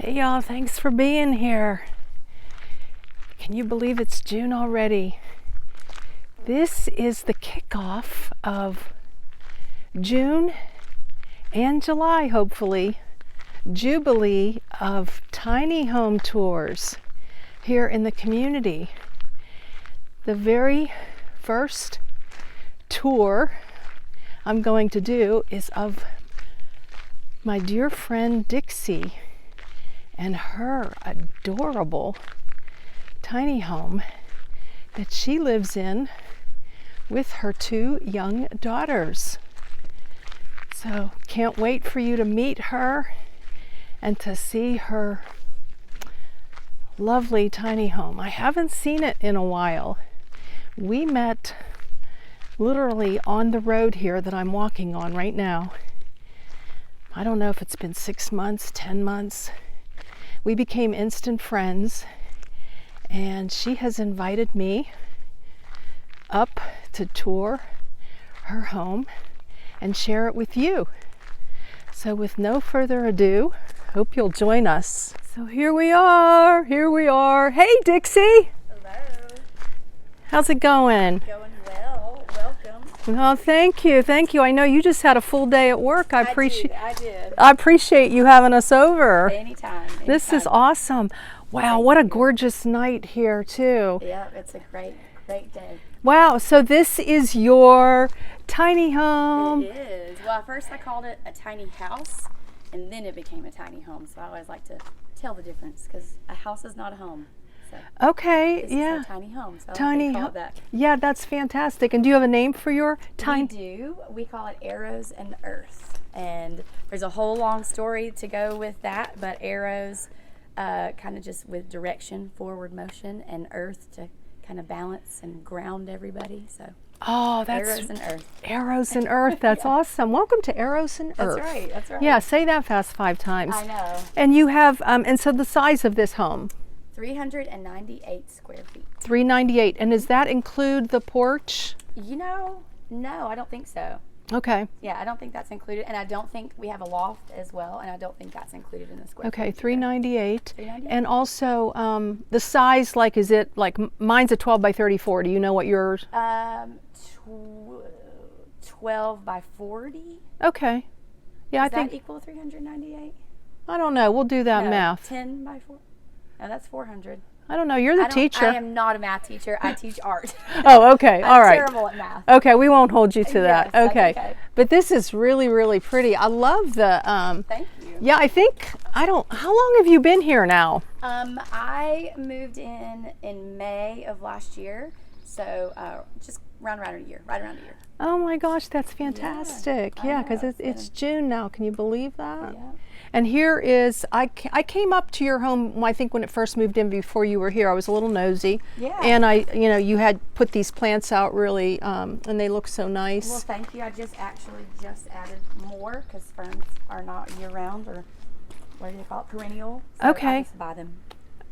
Hey y'all, thanks for being here. Can you believe it's June already? This is the kickoff of June and July, hopefully, Jubilee of tiny home tours here in the community. The very first tour I'm going to do is of my dear friend Dixie and her adorable tiny home that she lives in with her two young daughters. So can't wait for you to meet her and to see her lovely tiny home. I haven't seen it in a while. We met literally on the road here that I'm walking on right now. I don't know if it's been 6 months, 10 months. We became instant friends, and she has invited me up to tour her home and share it with you. So with no further ado, hope you'll join us. So here we are. Hey Dixie. Hello. How's it going? Going well. Welcome. Oh, thank you. I know you just had a full day at work. I appreciate did. I appreciate you having us over. Anytime. This is awesome. Wow, what a gorgeous night here too. Yeah, it's a great day. Wow, so this is your tiny home. It is. Well, at first I called it a tiny house, and then it became a tiny home. So I always like to tell the difference because a house is not a home. So Okay, this yeah. is a tiny home. So Tiny I call home. it that. Yeah, that's fantastic. And do you have a name for your tiny? We do. We call it Arrows and Earth, and there's a whole long story to go with that. But arrows, kind of just with direction, forward motion, and Earth to kind of balance and ground everybody. So Oh, that's Arrows and Earth. Arrows and Earth. That's awesome. Welcome to Arrows and Earth. That's right. Yeah, say that fast 5 times. I know. And you have, and so the size of this home? 398 square feet. 398. And does that include the porch? You know, no, I don't think so. Okay. Yeah, I don't think that's included. And I don't think we have a loft as well. And I don't think that's included in the square Okay, feet. 398. 398. And also the size, like, is it like mine's a 12 by 34? Do you know what yours? 12 by 40. Okay. Yeah, Does I think that equal 398? I don't know. We'll do that No, math. 10 by 4. No, that's 400. I don't know. You're the teacher. I am not a math teacher. I teach art. Oh, okay. All right. I'm terrible at math. Okay, we won't hold you to that. Yes, that's Okay. okay. But this is really, really pretty. I love the Thank you. yeah, I think how long have you been here now? I moved in May of last year, so just right around a year. Oh my gosh, that's fantastic. I Yeah, know, because it's June now. Can you believe that? Yeah. And here is, I came up to your home, I think when it first moved in before you were here. I was a little nosy. Yeah. And you had put these plants out really, and they look so nice. Well, thank you. I just added more because ferns are not year round, or what do they call it, perennial. So Okay. I just buy them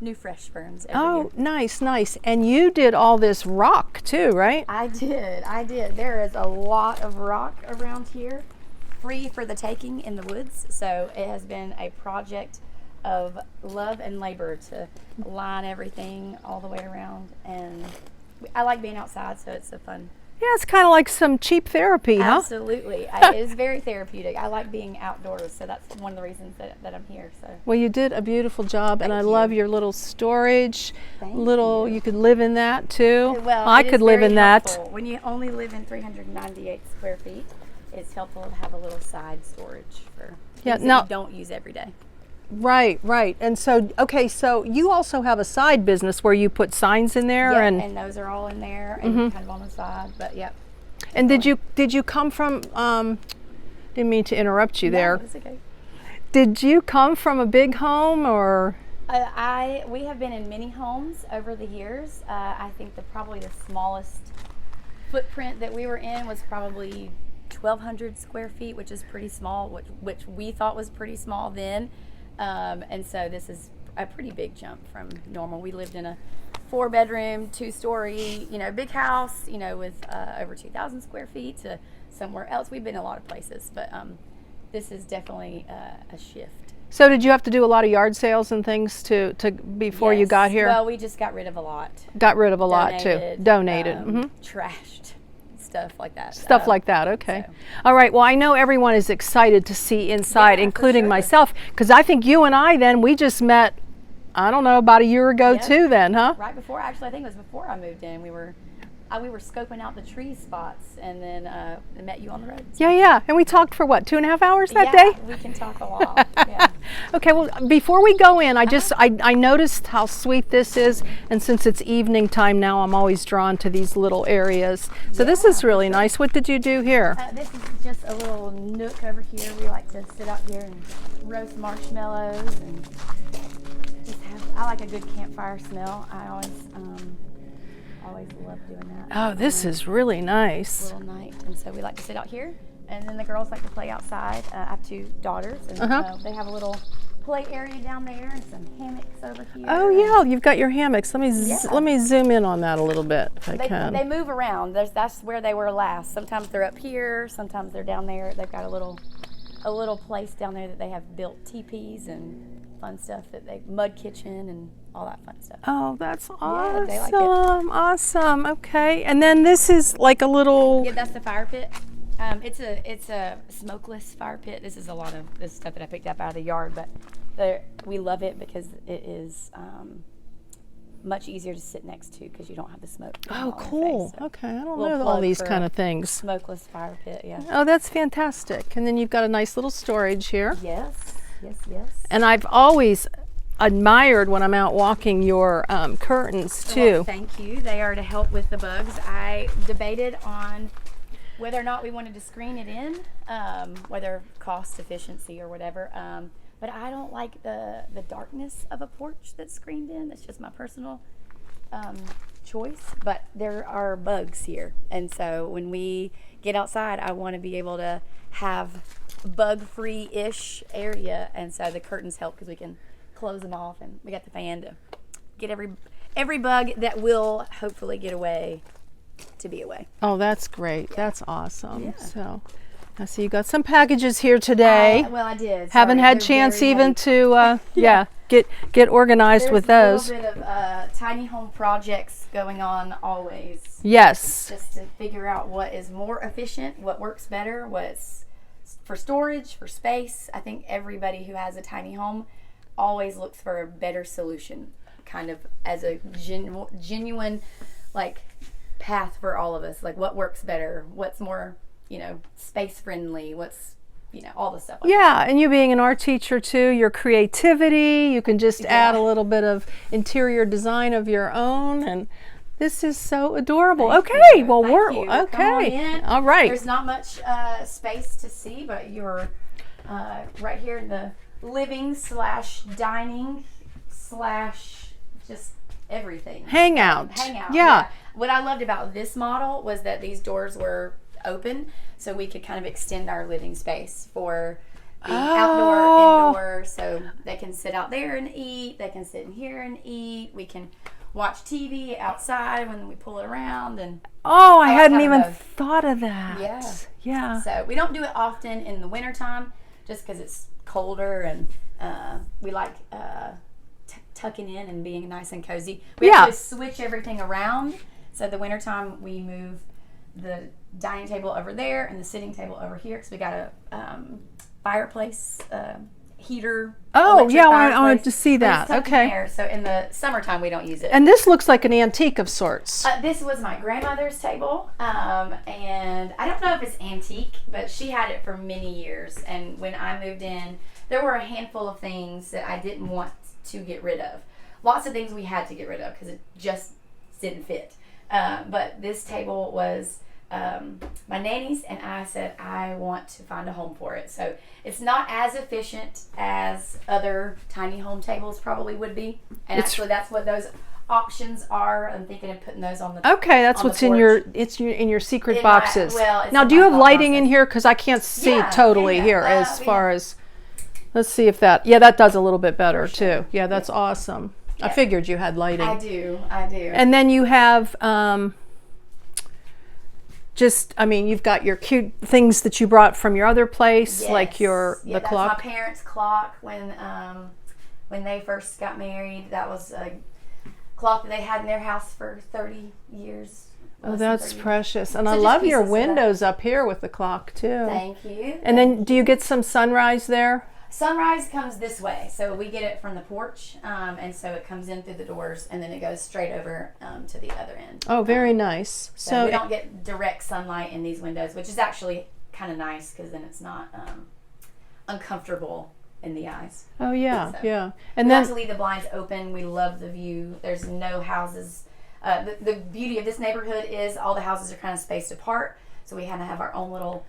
new fresh ferns every year. Nice. And you did all this rock too, right? I did. There is a lot of rock around here, free for the taking in the woods. So it has been a project of love and labor to line everything all the way around. And I like being outside, so it's a fun. Yeah, it's kind of like some cheap therapy, huh? Absolutely. It is very therapeutic. I like being outdoors, so that's one of the reasons that I'm here. So. Well, you did a beautiful job, and I Thank you. love your little storage. Thank You could live in that too. Well, I it could is live very in that. helpful. When you only live in 398 square feet, it's helpful to have a little side storage for things that you don't use every day. Right. And so, okay, so you also have a side business where you put signs in there, Yeah, and and those are all in there and kind of on the side, but yep. and did you come from? Didn't mean to interrupt you there. No, it's okay. Did you come from a big home or? We have been in many homes over the years. I think probably the smallest footprint that we were in was probably 1,200 square feet, which is pretty small, which we thought was pretty small then. And so this is a pretty big jump from normal. We lived in a 4-bedroom, 2-story, big house, with over 2,000 square feet to somewhere else. We've been a lot of places, but this is definitely a shift. So did you have to do a lot of yard sales and things to before you Yes. got here? Well, we just got rid of a lot. Got rid of a lot too. Donated. Trashed stuff like that. Stuff like that. Okay. so. All right. Well, I know everyone is excited to see inside, Yeah, for including sure. myself, because I think you and I we just met, I don't know, about a year ago Yep. too then, huh? Right before, actually, I think it was before I moved in. We were scoping out the tree spots, and then I met you on the road. Yeah, yeah. And we talked for what, 2.5 hours that Yeah, day? we can talk a lot. Yeah. Okay, well, before we go in, I noticed how sweet this is, and since it's evening time now, I'm always drawn to these little areas. So this is really nice. What did you do here? This is just a little nook over here. We like to sit out here and roast marshmallows, and I like a good campfire smell. I always love doing that. Oh, this is really nice. Little night, and so we like to sit out here, and then the girls like to play outside. I have 2 daughters, and they have a little play area down there and some hammocks over here. Oh yeah, you've got your hammocks. Let me Yeah. let me zoom in on that a little bit if I can. They move around. That's where they were last. Sometimes they're up here. Sometimes they're down there. They've got a little place down there that they have built teepees and fun stuff mud kitchen and all that fun stuff. Oh, that's awesome. Yeah, they like it. Awesome. Okay. And then this is like a little. Yeah, that's the fire pit. It's a smokeless fire pit. This is a lot of this stuff that I picked up out of the yard, but we love it because it is much easier to sit next to because you don't have the smoke. Oh, cool. Face, so. Okay. I don't Little know all plug these for kind a of things. Smokeless fire pit, yeah. Oh, that's fantastic. And then you've got a nice little storage here. Yes. And I've always admired when I'm out walking your curtains too. Well, thank you. They are to help with the bugs. I debated on whether or not we wanted to screen it in, whether cost efficiency or whatever. But I don't like the darkness of a porch that's screened in. That's just my personal choice. But there are bugs here, and so when we get outside, I want to be able to have bug-free-ish area, and so the curtains help because we can close them off, and we got the fan to get every bug that will hopefully get away to be away. Oh, that's great. Yeah. That's awesome. Yeah. So I see you got some packages here today. Well, I did. Haven't Sorry, had they're chance very even heavy. to get organized with those. There's a little bit of tiny home projects going on always. Yes. Just to figure out what is more efficient, what works better, what's for storage, for space. I think everybody who has a tiny home always looks for a better solution, kind of as a genuine like path for all of us. Like what works better, what's more, space friendly, what's all the stuff like that. And you being an art teacher too, your creativity, you can just add a little bit of interior design of your own, and this is so adorable. Thank okay, you. well Thank we're you. okay. Come on in. All right. There's not much space to see, but you're right here in the living / dining / just everything. Hangout. Yeah. What I loved about this model was that these doors were open, so we could kind of extend our living space for being outdoor, indoor, so they can sit out there and eat, they can sit in here and eat, we can watch TV outside when we pull it around. And I hadn't kind of even both. thought of that. Yeah. So we don't do it often in the wintertime just because it's colder, and we like tucking in and being nice and cozy. We actually switch everything around. So the wintertime we move the dining table over there and the sitting table over here because we got a fireplace heater. Oh, yeah, I wanted fireplace. to see that. But it's tucked in Okay. there. So in the summertime we don't use it. And this looks like an antique of sorts. This was my grandmother's table, and I don't know if it's antique, but she had it for many years. And when I moved in, there were a handful of things that I didn't want to get rid of. Lots of things we had to get rid of because it just didn't fit. But this table was my nanny's, and I said I want to find a home for it. So it's not as efficient as other tiny home tables probably would be, and actually that's what those options are. I'm thinking of putting those on the that's on what's the in porch. your secret In my- boxes. well, it's Now, in do you my have thought lighting in process. here? Because I can't see totally yeah. here as far as. Let's see if that. Yeah, that does a little bit better too. Yeah, that's awesome. I figured you had lighting. I do. And then you have just, I mean, you've got your cute things that you brought from your other place, like the that's clock. my parents' clock when they first got married. That was a clock that they had in their house for 30 years. Oh, that's precious. And So I just love your pieces of that. windows up here with the clock too. Thank you. And then do you get some sunrise there? Sunrise comes this way, so we get it from the porch, and so it comes in through the doors, and then it goes straight over to the other end. Oh, very nice. So we don't get direct sunlight in these windows, which is actually kind of nice because then it's not uncomfortable in the eyes. Oh yeah, So, yeah. And And we like then to leave the blinds open. We love the view. There's no houses. The beauty of this neighborhood is all the houses are kind of spaced apart, so we kind of have our own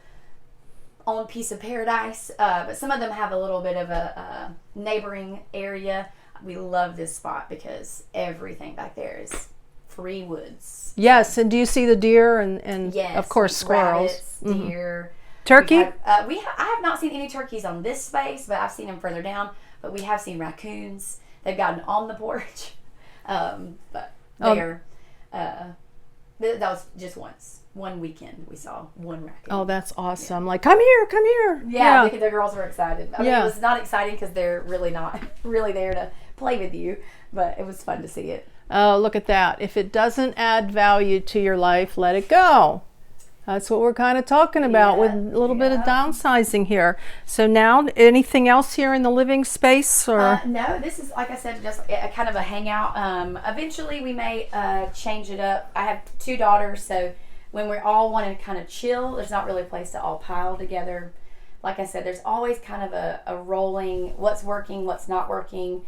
piece of paradise. But some of them have a little bit of a neighboring area. We love this spot because everything back there is free woods. yes, and do you see the deer and Yes, of course squirrels? rabbits, deer. Turkey? I have not seen any turkeys on this space, but I've seen them further down. But we have seen raccoons. They've gotten on the porch. But they're that was just one weekend we saw one raccoon. Oh, that's awesome. Like, come here, come here. Yeah, the girls were excited. I mean, Yeah. it was not exciting because they're really not really there to play with you, but it was fun to see it. Oh, look at that. If it doesn't add value to your life, let it go. That's what we're kind of talking about with a little bit of downsizing here. So now, anything else here in the living space? Or No, this is, like I said, just a kind of a hangout. Eventually, we may change it up. I have 2 daughters, so when we all want to kind of chill, there's not really a place to all pile together. Like I said, there's always kind of a rolling, what's working, what's not working.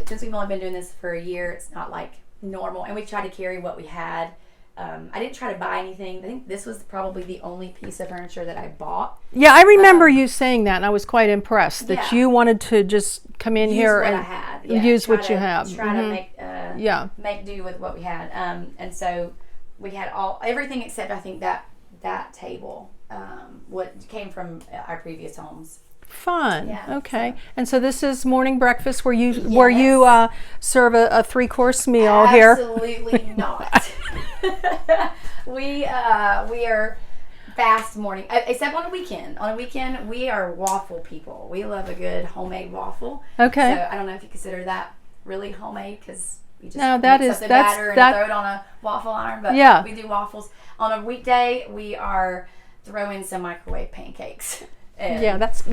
Since we've only been doing this for a year, it's not like normal. And we try to carry what we had. I didn't try to buy anything. I think this was probably the only piece of furniture that I bought. yeah, I remember you saying that, and I was quite impressed that Yeah. you wanted to just come in here Use what and I had. use Try what you to- have. Try to Yeah. make do with what we had. And so we had everything except I think that table, what came from our previous homes. Fun. Yeah, Okay. so- And so this is morning breakfast where you serve a 3-course meal here. Absolutely not. We are fast morning, except on a weekend. On a weekend, we are waffle people. We love a good homemade waffle. Okay. So I don't know if you consider that really homemade because we just No, that mix is- up the that's- batter and that- throw it on a waffle iron. But Yeah. we do waffles. On a weekday, we are throwing some microwave pancakes. And Yeah, that's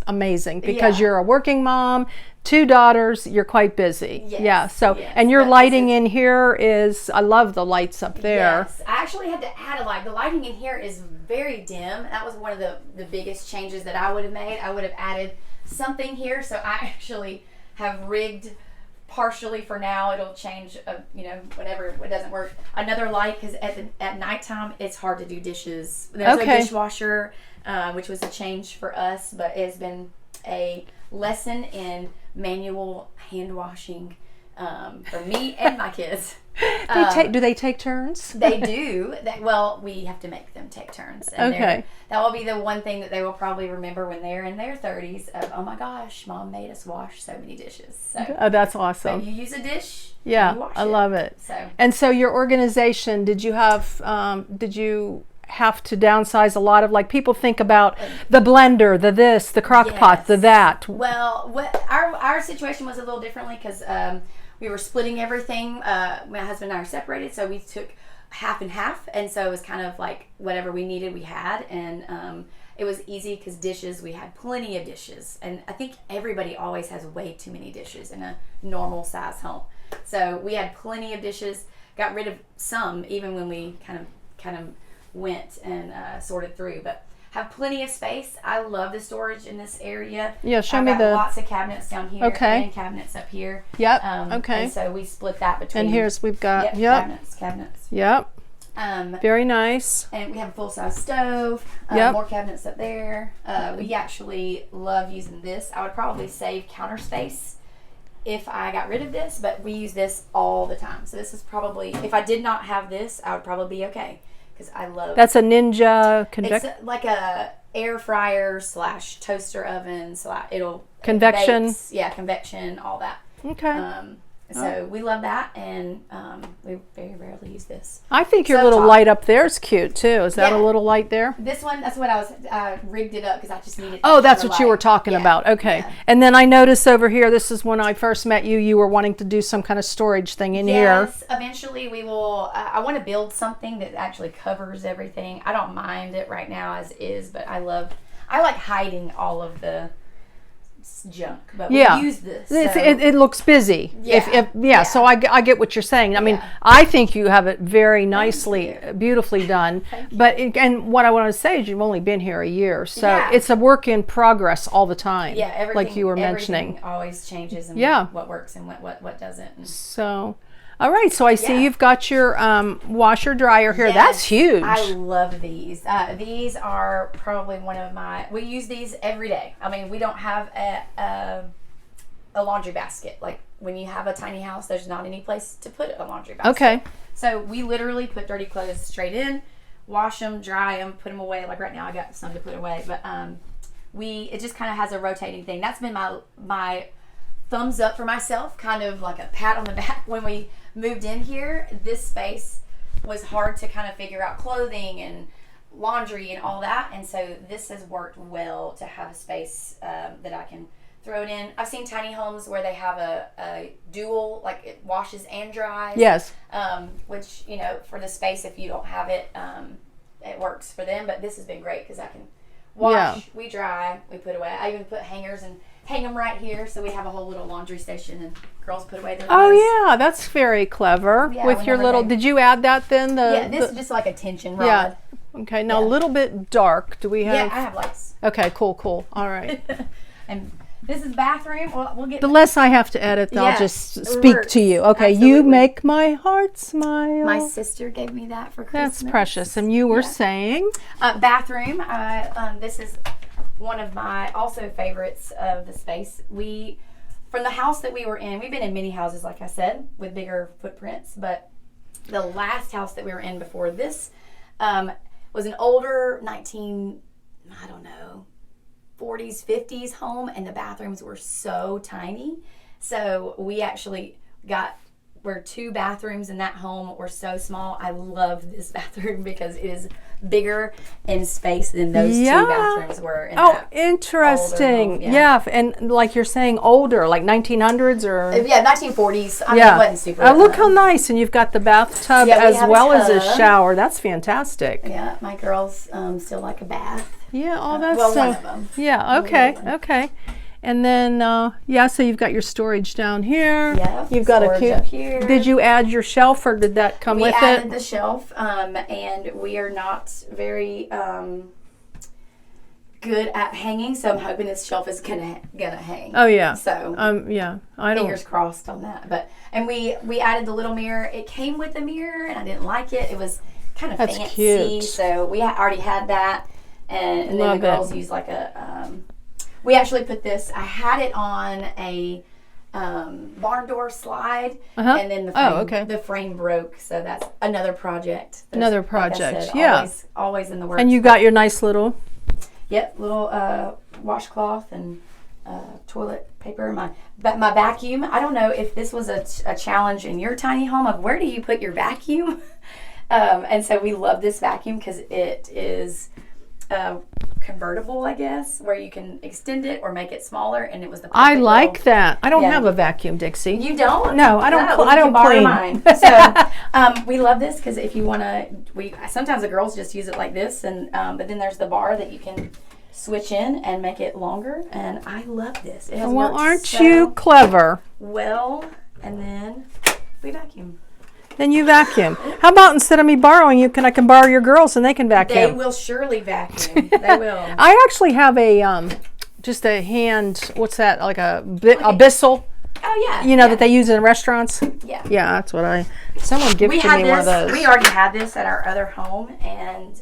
amazing because Yeah. you're a working mom, 2 daughters, you're quite busy. Yes, Yeah. So yes, and your but this lighting is- in here is, I love the lights up there. Yes, I actually had to add a light. The lighting in here is very dim. That was one of the biggest changes that I would have made. I would have added something here. So I actually have rigged partially for now. It'll change, whenever it doesn't work. Another light because at nighttime it's hard to do dishes. There's Okay. no dishwasher, which was a change for us, but it has been a lesson in manual hand washing for me and my kids. Do they take turns? They do. We have to make them take turns. And Okay. that will be the one thing that they will probably remember when they're in their 30s of, oh my gosh, Mom made us wash so many dishes. So Oh, that's so awesome. you use a dish, Yeah, you wash I love it. So And so your organization, did you have to downsize a lot of, like, people think about the blender, the this, the crock pot, the Yes. that. Well, our situation was a little differently because we were splitting everything. My husband and I are separated, so we took half and half, and so it was kind of like whatever we needed, we had, and it was easy because dishes, we had plenty of dishes, and I think everybody always has way too many dishes in a normal size home. So we had plenty of dishes. Got rid of some even when we kind of went and sorted through, but have plenty of space. I love the storage in this area. Yeah, show I've me got the. lots of cabinets down here. Okay. And cabinets up here. Yep. Okay. And so we split that between. And here's we've got. Cabinets. Yep. Um, Very nice. and we have a full size stove. Yep. More cabinets up there. We actually love using this. I would probably save counter space if I got rid of this, but we use this all the time. So this is probably, if I did not have this, I would probably be okay because I love. That's a Ninja It's like a air fryer / toaster oven / it'll Convection. bakes, yeah, convection, all that. Okay. So we love that, and we very rarely use this. I think your So little top. light up there is cute too. Is that a Yeah. little light there? This one, that's what I was rigged it up because I just needed. Oh, that's extra what you were light. talking Yeah. about. Okay. Yeah. And then I noticed over here, this is when I first met you, you were wanting to do some kind of storage thing in here. Yes, eventually we will. I want to build something that actually covers everything. I don't mind it right now as is, but I like hiding all of the junk. But Yeah. we use this. It looks busy. Yeah. So I get what you're saying. I mean, Yeah. I think you have it very nicely, beautifully done. Thank you. But and what I want to say is you've only been here a year, so Yeah. it's a work in progress all the time. Yeah, everything, like you were everything mentioning. always changes, and Yeah. what works and what doesn't. And So, all right. So I see Yeah. you've got your washer dryer here. Yes, That's huge. I love these. These are probably one of we use these every day. I mean, we don't have a laundry basket. Like when you have a tiny house, there's not any place to put a laundry basket. Okay. So we literally put dirty clothes straight in, wash them, dry them, put them away. Like right now I got some to put away, but it just kind of has a rotating thing. That's been my thumbs up for myself, kind of like a pat on the back. When we moved in here, this space was hard to kind of figure out clothing and laundry and all that, and so this has worked well to have a space that I can throw it in. I've seen tiny homes where they have a dual, like it washes and dries. Yes. Which, for the space, if you don't have it, it works for them. But this has been great because I can wash, we dry, we put away. I even put hangers and hang them right here, so we have a whole little laundry station, and girls put away their clothes. Oh yeah, that's very clever. Yeah, with your whenever little, they- did you add that then? This is just like a tension rod. Yeah. Okay, now a Yeah. little bit dark. Do we have? Yeah, I have lights. Okay, cool. All right. And this is bathroom. Well, we'll get The less I have to edit, I'll Yes, just it speak works. to you. Okay, you Absolutely. make my heart smile. My sister gave me that for Christmas. That's precious. And you were Yeah. saying? Bathroom. This is one of my also favorites of the space. From the house that we were in, we've been in mini houses, like I said, with bigger footprints, but the last house that we were in before this was an older 40s, 50s home, and the bathrooms were so tiny. So we actually where 2 bathrooms in that home were so small. I love this bathroom because it is bigger in space than those 2 bathrooms were in that Interesting. older home, Yeah, and like you're saying, older, like 1900s or... Yeah, 1940s. I mean, it wasn't super. Look how nice. And you've got the bathtub Yeah, we as have a well as a tub. shower. That's fantastic. Yeah, my girls still like a bath. Yeah, that's well, so... one of them. Yeah, okay. And then, so you've got your storage down here. Yeah, You've got a storage cute... up here. Did you add your shelf or did that come with We added it? the shelf, and we are not very good at hanging, so I'm hoping this shelf is gonna hang. Oh, yeah. So I don't... fingers crossed on that. And we added the little mirror. It came with a mirror, and I didn't like it. It was kind of That's fancy, cute. so we already had that. And then Love the it. girls used like a. We actually put this. I had it on a barn door slide, and then the frame broke. So that's another project. Another Like I project, said, yeah. always in the works. And you got your nice little... Yep, little washcloth and toilet paper. My vacuum. I don't know if this was a challenge in your tiny home of where do you put your vacuum. And so we love this vacuum because it is convertible, I guess, where you can extend it or make it smaller. And it was the I perfect like little- that. I don't Yeah. have a vacuum, Dixie. You don't? No, I don't. well, I you don't can borrow clean. mine. So we love this because if you want to, sometimes the girls just use it like this, and but then there's the bar that you can switch in and make it longer. And I love this. It has Well, worked aren't so you clever? well. And then we vacuum. Then you vacuum. How about instead of me borrowing you, I can borrow your girls and they can vacuum? They will surely vacuum. They will. I actually have a just a hand. What's that? Like a Bissell. Oh yeah. You know that they use in restaurants. Yeah. Yeah, that's what someone gifted me one of those. We already had this at our other home, and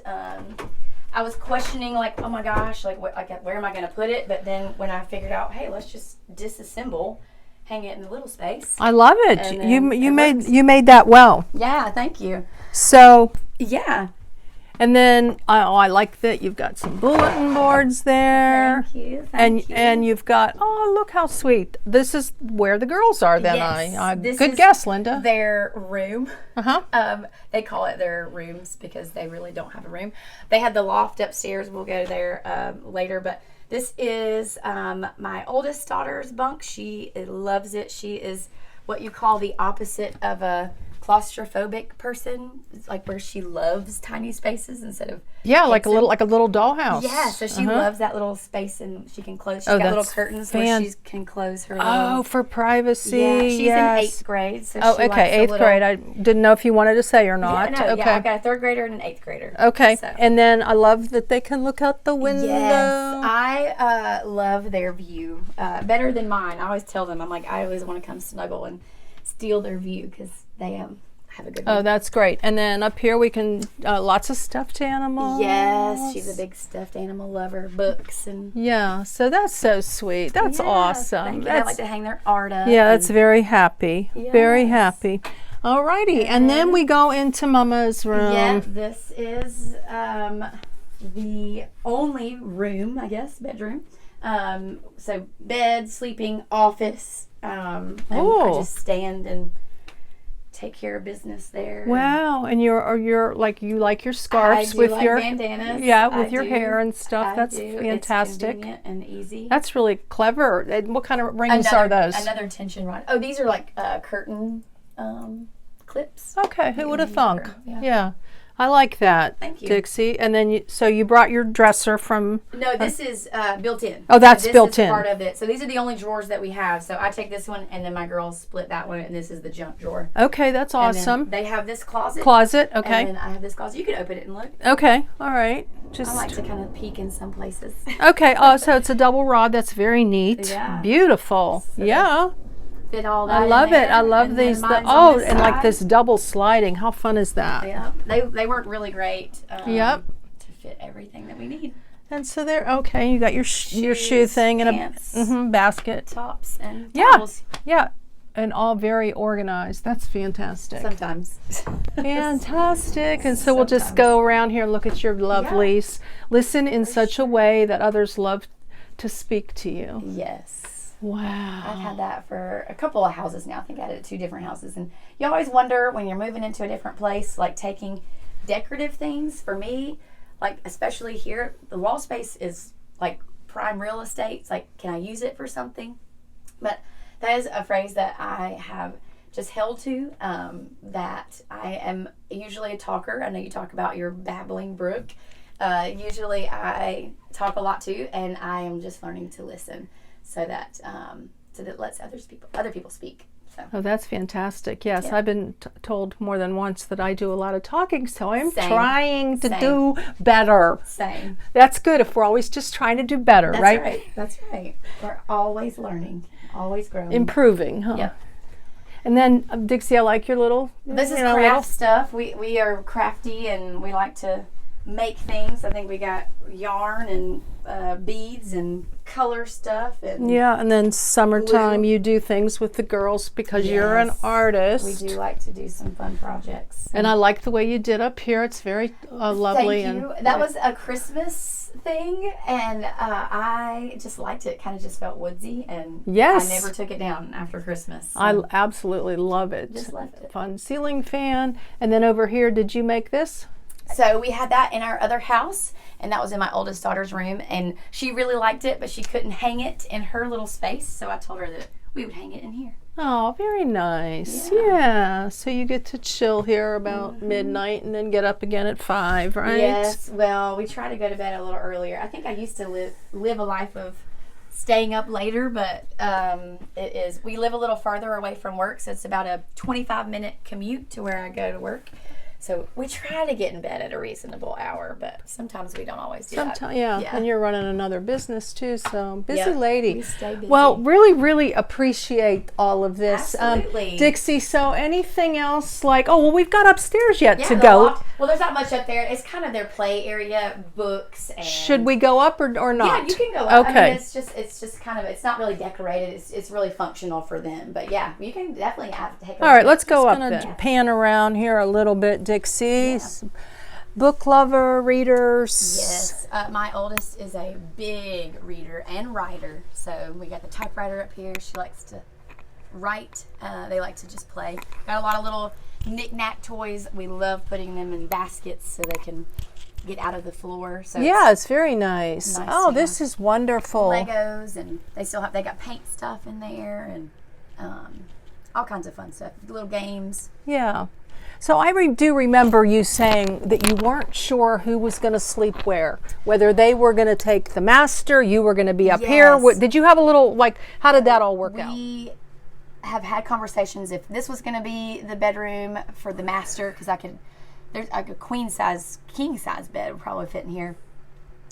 I was questioning, like, oh my gosh, like where am I going to put it? But then when I figured out, hey, let's just disassemble, hang it in the little space. I love it. And You then it works. made that well. Yeah, thank you. So Yeah. And then I like that you've got some bulletin boards there. Thank you. Thank you. And you've got, oh, look how sweet. This is where the girls are then. Yes, this good is guess, Linda. Their room. Uh-huh. They call it their rooms because they really don't have a room. They had the loft upstairs. We'll go there later. But this is my oldest daughter's bunk. She loves it. She is what you call the opposite of a claustrophobic person. It's like where she loves tiny spaces instead of like a little dollhouse. Yeah, so she loves that little space, and she can close. She's got little curtains where she can close her. Oh, for privacy. Yeah, she's in 8th grade. So she likes 8th grade. I didn't know if you wanted to say or not. Yeah, okay. I've got a 3rd grader and an 8th grader. Okay, so. And then I love that they can look out the window. Yes, I love their view better than mine. I always tell them, I'm like, I always want to come snuggle and steal their view because they have a good view. Oh, that's great. And then up here we can, lots of stuffed animals. Yes, she's a big stuffed animal lover. Books and... Yeah, so that's so sweet. That's awesome. They like to hang their art up. Yeah, that's very happy. Yes. Very happy. Alrighty, and then we go into Mama's room. Yeah, this is the only room, I guess, bedroom. So bed, sleeping, office. And I just stand and take care of business there. Wow, and you're like, you like your scarves with your bandanas. Yeah, with your hair and stuff. That's fantastic. It's convenient and easy. That's really clever. And what kind of rings are those? Another tension rod. Oh, these are like curtain clips. Okay, who would have thunk? Yeah. I like that. Thank you, Dixie. And then you brought your dresser from... No, this is built in. Oh, that's built in. This is part of it. So these are the only drawers that we have. So I take this one, and then my girls split that one, and this is the junk drawer. Okay, that's awesome. They have this closet. Okay. And then I have this closet. You can open it and look. Okay, all right. I like to kind of peek in some places. Okay, so it's a double rod. That's very neat. Yeah. Beautiful. So yeah. Fit all that I love in it. I love and these. and like this double sliding. How fun is that? Yeah, they work really great. Yep. To fit everything that we need. And so there. Okay, you got your shoe thing pants, and a basket, tops, and towels. Yeah, and all very organized. That's fantastic. Sometimes. Fantastic. And so we'll just go around here and look at your lovelies. Yeah. Listen in such a way that others love to speak to you. Yes. Wow. I've had that for a couple of houses now. I think I had it at 2 different houses. And you always wonder when you're moving into a different place, like taking decorative things. For me, like especially here, the wall space is like prime real estate. It's like, can I use it for something? But that is a phrase that I have just held to, that I am usually a talker. I know you talk about your babbling brook. Usually I talk a lot too, and I am just learning to listen. So that lets other people speak. So. Oh, that's fantastic. Yes, Yeah. I've been told more than once that I do a lot of talking, so I'm Same. trying to Same. do better. Same. That's good if we're always just trying to do better, That's right? That's right. We're always learning, always growing. Improving, huh? Yeah. And then, Dixie, I like your little... This is craft stuff. We are crafty, and we like to make things. I think we got yarn and beads and color stuff. And yeah, and then summertime glue. you do things with the girls because you're an artist. We do like to do some fun projects. And I like the way you did up here. It's very lovely. Thank you. That was a Christmas thing, and I just liked it. Kind of just felt woodsy, and yes. I never took it down after Christmas. So. I absolutely love it. Just love it. Fun ceiling fan. And then over here, did you make this? So we had that in our other house, and that was in my oldest daughter's room, and she really liked it, but she couldn't hang it in her little space, so I told her that we would hang it in here. Oh, very nice. Yeah. So you get to chill here about midnight and then get up again at 5, right? Yes. Well, we try to go to bed a little earlier. I think I used to live a life of staying up later, but we live a little farther away from work, so it's about a 25-minute commute to where I go to work. So we try to get in bed at a reasonable hour, but sometimes we don't always do that. Yeah, and you're running another business too, so busy lady. We stay busy. Well, really, really appreciate all of this. Absolutely. Dixie, so anything else we've got upstairs yet to the go. loft. Well, there's not much up there. It's kind of their play area, books. And should we go up or not? Yeah, you can go up. Okay. I mean, it's just kind of, it's not really decorated. It's really functional for them. But yeah, you can definitely take a look. All right, let's go up then. then. Pan around here a little bit, Dixie. Yeah. book lover, readers? Yes. My oldest is a big reader and writer. So we got the typewriter up here. She likes to write. They like to just play. Got a lot of little knick-knack toys. We love putting them in baskets so they can get out of the floor. So Yeah, it's very nice. nice Oh, to this is wonderful. Legos, and they got paint stuff in there, and all kinds of fun stuff. Little games. Yeah. So I do remember you saying that you weren't sure who was going to sleep where, whether they were going to take the master, you were going to be up here. Yes. Did you have a little, like, how did that all work out? We have had conversations if this was going to be the bedroom for the master, because there's like a king size bed would probably fit in here,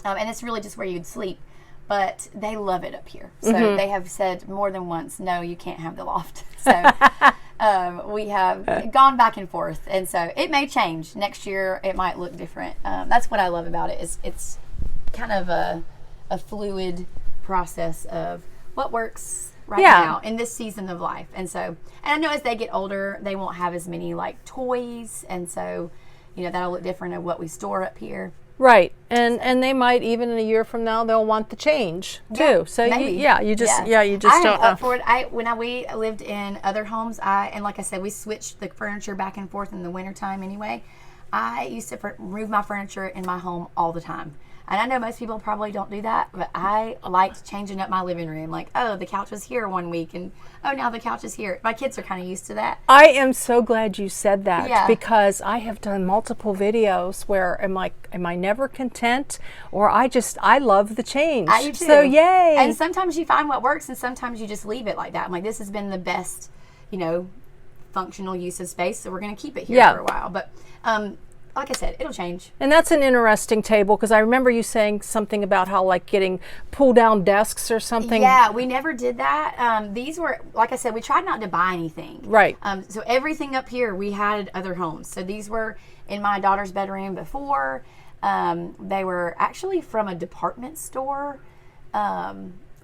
and it's really just where you'd sleep. But they love it up here, so they have said more than once, no, you can't have the loft. So we have gone back and forth, and so it may change next year. It might look different. That's what I love about it, is it's kind of a fluid process of what works right now in this season of life. And I know as they get older, they won't have as many like toys, and so that'll look different of what we store up here. Right, and they might, even in a year from now, they'll want the change too. Yeah, So maybe. you just don't know. For it. When we lived in other homes, and like I said, we switched the furniture back and forth in the wintertime anyway. I used to move my furniture in my home all the time. And I know most people probably don't do that, but I liked changing up my living room. Like, oh, the couch was here one week, and oh, now the couch is here. My kids are kind of used to that. I am so glad you said that, Yeah. because I have done multiple videos where am I never content, or I love the change. I do too. So yay. And sometimes you find what works, and sometimes you just leave it like that. I'm like, this has been the best, functional use of space, so we're going to keep it here for a while. But like I said, it'll change. And that's an interesting table, because I remember you saying something about how, like, getting pull-down desks or something. Yeah, we never did that. These were, like I said, we tried not to buy anything. Right. So everything up here, we had other homes. So these were in my daughter's bedroom before. They were actually from a department store,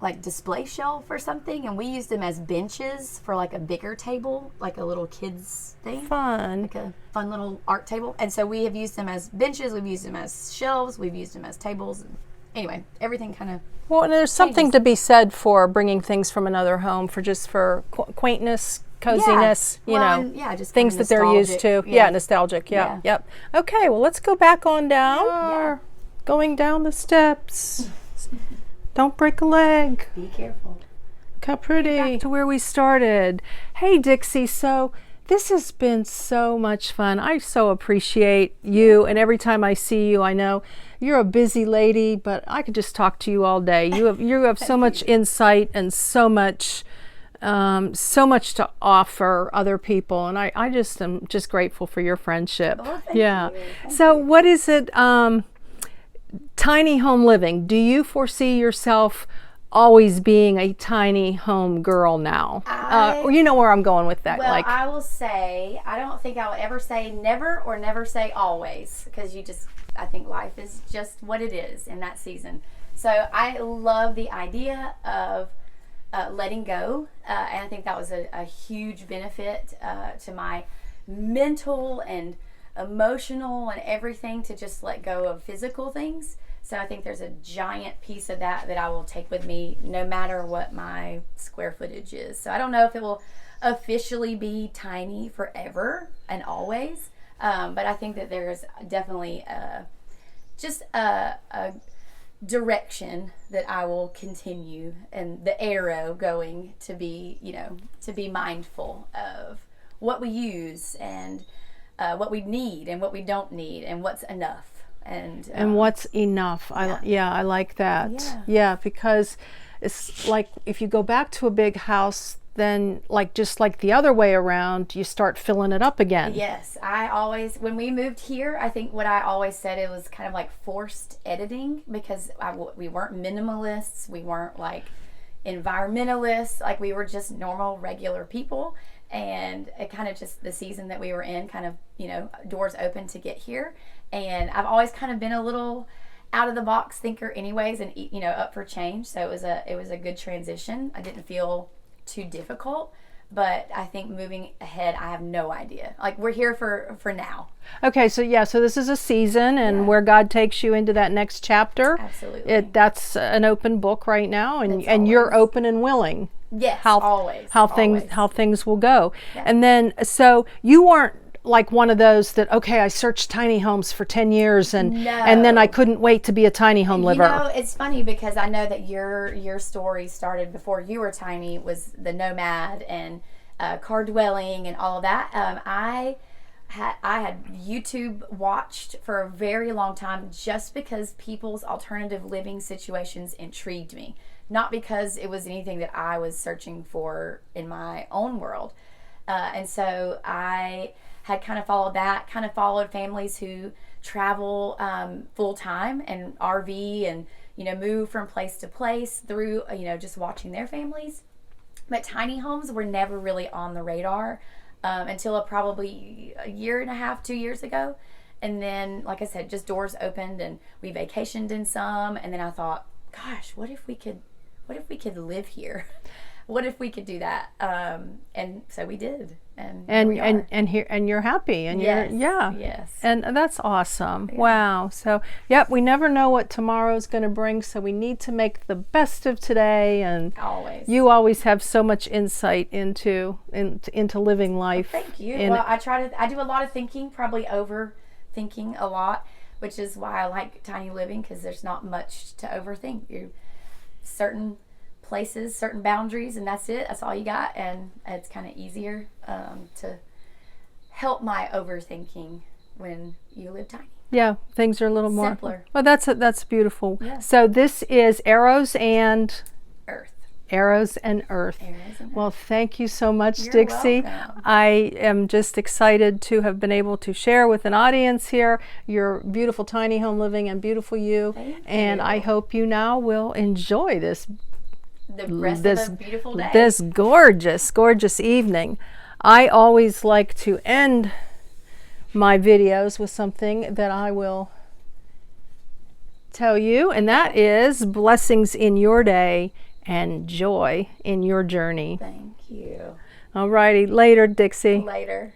like display shelf or something, and we used them as benches for like a bigger table, like a little kids thing. Fun. Like a fun little art table. And so we have used them as benches, we've used them as shelves, we've used them as tables. And anyway, everything kind of Well, and there's something to be said for bringing things from another home for quaintness, coziness, just things that they're used to. Yeah, nostalgic. Yeah. Yep. Okay, well, let's go back on down. Yeah. Going down the steps. Don't break a leg. Be careful. Look how pretty. Back to where we started. Hey, Dixie. So this has been so much fun. I so appreciate you. And every time I see you, I know you're a busy lady, but I could just talk to you all day. You have so much insight and so much to offer other people. And I just am just grateful for your friendship. Oh, thank yeah. you. So what is it? Tiny home living. Do you foresee yourself always being a tiny home girl now? You know where I'm going with that. Well, I will say, I don't think I'll ever say never or never say always, because I think life is just what it is in that season. So I love the idea of letting go, and I think that was a huge benefit to my mental and emotional and everything, to just let go of physical things. So I think there's a giant piece of that I will take with me no matter what my square footage is. So I don't know if it will officially be tiny forever and always, but I think that there's definitely just a direction that I will continue, and the arrow going to be, to be mindful of what we use, and what we need and what we don't need, and what's enough, and what's enough. I like that. Yeah, because it's like if you go back to a big house, then just like the other way around, you start filling it up again. Yes, when we moved here, I think what I always said, it was kind of like forced editing, because we weren't minimalists, we weren't like environmentalists, like we were just normal, regular people. And it kind of just, the season that we were in, kind of, doors open to get here. And I've always kind of been a little out of the box thinker anyways, and, up for change. So it was a good transition. I didn't feel too difficult, But I think moving ahead, I have no idea. Like, we're here for now. Okay, so yeah, so this is a season, and Yeah. where God takes you into that next chapter. Absolutely. That's an open book right now, and It's you're always. open and willing. Yes, How always. things Always. will go. Yeah. And then so you weren't like one of those that, okay, I searched tiny homes for 10 years and then I No. couldn't wait to be a tiny home liver. You know, it's funny because I know that your story started before you were tiny, was the nomad and car dwelling and all of that. I had YouTube watched for a very long time just because people's alternative living situations intrigued me, not because it was anything that I was searching for in my own world. And so I had kind of followed that, kind of followed families who travel full time and RV and, move from place to place through, just watching their families. But tiny homes were never really on the radar until probably a year and a half, 2 years ago. And then, like I said, just doors opened and we vacationed in some. And then I thought, gosh, what if we could live here? What if we could do that? And so we did. And you're happy, and yes, yes, and that's awesome. Yeah. Wow. So we never know what tomorrow's going to bring, so we need to make the best of today. And always, you always have so much insight into living life. Well, thank you. Well, I do a lot of thinking, probably overthinking a lot, which is why I like tiny living, because there's not much to overthink. You're certain places, certain boundaries, and that's it. That's all you got, and it's kind of easier to help my overthinking when you live tiny. Yeah, things are a little more simpler. Well, that's beautiful. Yeah. So this is Arrows and Earth. Arrows and Earth. Well, thank you so much, You're Dixie. welcome. I am just excited to have been able to share with an audience here your beautiful tiny home living and beautiful you. Thank I you. hope you now will enjoy the rest of a beautiful day. This gorgeous evening. I always like to end my videos with something that I will tell you, and that is blessings in your day and joy in your journey. Thank you. All righty. Later, Dixie. Later.